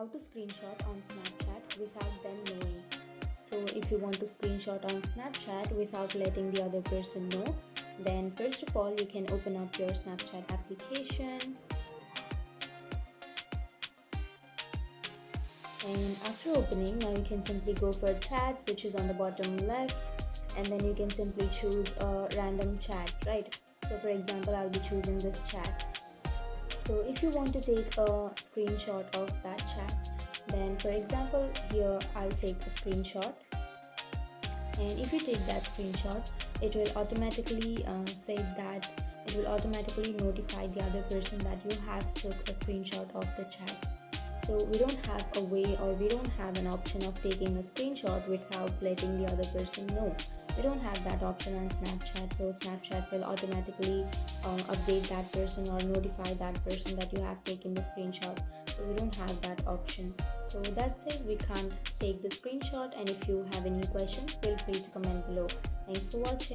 how to screenshot on Snapchat without them knowing. So if you want to screenshot on Snapchat without letting the other person know, then first of all you can open up your Snapchat application, and after opening, now you can simply go for chats, which is on the bottom left, and then you can simply choose a random chat, right? So for example, I'll be choosing this chat. So if you want to take a screenshot of that chat, then for example here I'll take a screenshot, and if you take that screenshot, it will automatically say that it will automatically notify the other person that you have took a screenshot of the chat. So we don't have a way, or we don't have an option of taking a screenshot without letting the other person know. We don't have that option on Snapchat, so Snapchat will automatically update that person or notify that person that you have taken the screenshot. So we don't have that option. So that's it, we can't take the screenshot, and if you have any questions, feel free to comment below. Thanks for watching.